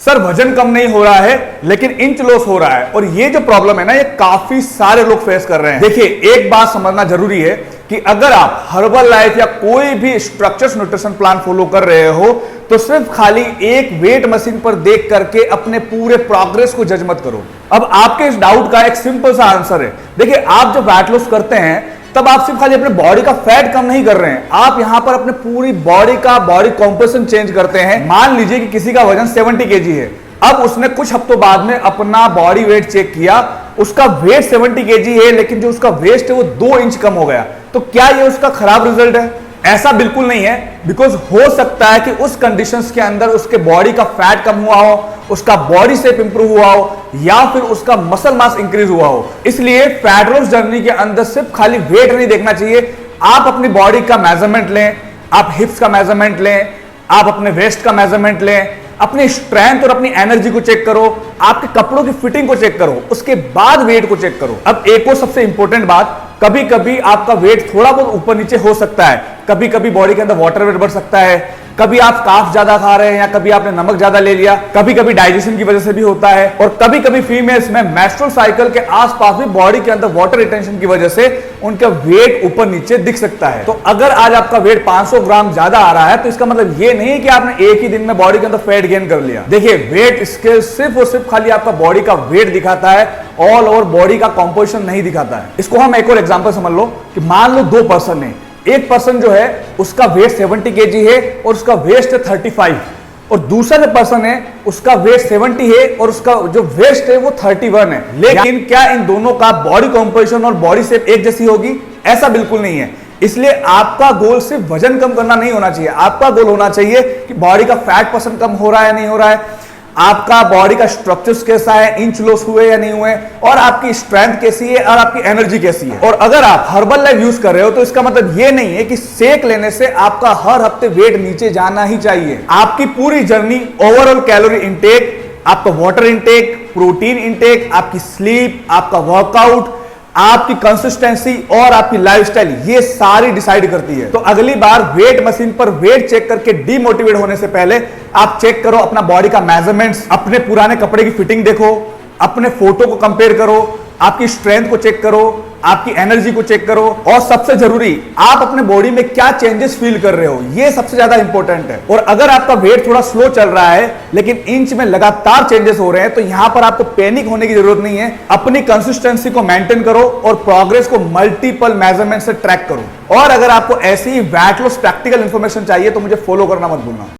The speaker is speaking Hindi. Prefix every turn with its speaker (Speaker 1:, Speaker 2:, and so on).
Speaker 1: सर वजन कम नहीं हो रहा है लेकिन इंच लॉस हो रहा है। और ये जो प्रॉब्लम है ना, ये काफी सारे लोग फेस कर रहे हैं। देखिए, एक बात समझना जरूरी है कि अगर आप हर्बल लाइफ या कोई भी स्ट्रक्चर्ड न्यूट्रिशन प्लान फॉलो कर रहे हो तो सिर्फ खाली एक वेट मशीन पर देख करके अपने पूरे प्रोग्रेस को जज मत करो। अब आपके इस डाउट का एक सिंपल सा आंसर है। देखिए, आप जब वेट लॉस करते हैं तब आप सिर्फ खाली अपने बॉडी का फैट कम नहीं कर रहे हैं, आप यहां पर अपने पूरी बॉडी का बॉडी कॉम्पोजिशन चेंज करते हैं। मान लीजिए कि किसी का वजन 70 केजी है, अब उसने कुछ हफ्तों बाद में अपना बॉडी वेट चेक किया, उसका वेट 70 केजी है लेकिन जो उसका वेस्ट है वो 2 इंच कम हो गया। तो क्या ये उसका खराब रिजल्ट है? ऐसा बिल्कुल नहीं है। बिकॉज हो सकता है कि उस कंडीशंस के अंदर उसके बॉडी का फैट कम हुआ हो, उसका बॉडी शेप इंप्रूव हुआ हो, या फिर उसका मसल मास इंक्रीज हुआ हो। इसलिए फैट लॉस जर्नी के अंदर सिर्फ खाली वेट नहीं देखना चाहिए। आप अपनी बॉडी का मेजरमेंट लें, आप हिप्स का मेजरमेंट लें, आप अपने वेस्ट का मेजरमेंट लें, अपनी स्ट्रेंथ और अपनी एनर्जी को चेक करो, आपके कपड़ों की फिटिंग को चेक करो, उसके बाद वेट को चेक करो। अब एक और सबसे इंपॉर्टेंट बात, कभी कभी आपका वेट थोड़ा बहुत ऊपर नीचे हो सकता है, कभी कभी बॉडी के अंदर वाटर वेट बढ़ सकता है, कभी आप कार्ब्स ज्यादा खा रहे हैं या कभी आपने नमक ज्यादा ले लिया, कभी कभी डाइजेशन की वजह से भी होता है, और कभी कभी फीमेल्स में मेंस्ट्रुअल साइकिल के आसपास भी बॉडी के अंदर वाटर रिटेंशन की वजह से उनका वेट ऊपर नीचे दिख सकता है। तो अगर आज आपका वेट 500 ग्राम ज्यादा आ रहा है तो इसका मतलब ये नहीं है कि आपने एक ही दिन में बॉडी के अंदर फैट गेन कर लिया। देखिए, वेट स्केल सिर्फ और सिर्फ खाली आपका बॉडी का वेट दिखाता है, ऑल ओवर बॉडी का कॉम्पोजिशन नहीं दिखाता है। इसको हम एक और एग्जांपल समझ लो कि मान लो 2 पर्सन है, एक पर्सन जो है उसका वेट 70 केजी है और उसका वेस्ट है 35, और दूसरा जो पर्सन है उसका वेट 70 है और उसका जो वेस्ट है वो 31 है। लेकिन क्या इन दोनों का बॉडी कॉम्पोजिशन और बॉडी शेप एक जैसी होगी? ऐसा बिल्कुल नहीं है। इसलिए आपका गोल सिर्फ वजन कम करना नहीं होना चाहिए, आपका गोल होना चाहिए कि बॉडी का फैट परसेंट कम हो रहा है नहीं हो रहा है, आपका बॉडी का स्ट्रक्चर्स कैसा है, इंच लॉस हुए या नहीं हुए, और आपकी स्ट्रेंथ कैसी है और आपकी एनर्जी कैसी है। और अगर आप हर्बल लाइफ यूज कर रहे हो तो इसका मतलब ये नहीं है कि शेक लेने से आपका हर हफ्ते वेट नीचे जाना ही चाहिए। आपकी पूरी जर्नी, ओवरऑल कैलोरी इंटेक, आपका वाटर इंटेक, प्रोटीन इंटेक, आपकी स्लीप, आपका वर्कआउट, आपकी कंसिस्टेंसी और आपकी लाइफस्टाइल, ये सारी डिसाइड करती है। तो अगली बार वेट मशीन पर वेट चेक करके डीमोटिवेट होने से पहले आप चेक करो अपना बॉडी का मेजरमेंट्स, अपने पुराने कपड़े की फिटिंग देखो, अपने फोटो को कंपेयर करो, आपकी स्ट्रेंथ को चेक करो, आपकी एनर्जी को चेक करो, और सबसे जरूरी आप अपने बॉडी में क्या चेंजेस फील कर रहे हो, ये सबसे ज्यादा इंपॉर्टेंट है। और अगर आपका वेट थोड़ा स्लो चल रहा है लेकिन इंच में लगातार चेंजेस हो रहे हैं तो यहां पर आपको पैनिक होने की जरूरत नहीं है। अपनी कंसिस्टेंसी को मेंटेन करो और प्रोग्रेस को मल्टीपल मेजरमेंट से ट्रैक करो। और अगर आपको ऐसी वेट लॉस प्रैक्टिकल इंफॉर्मेशन चाहिए तो मुझे फॉलो करना मत भूलना।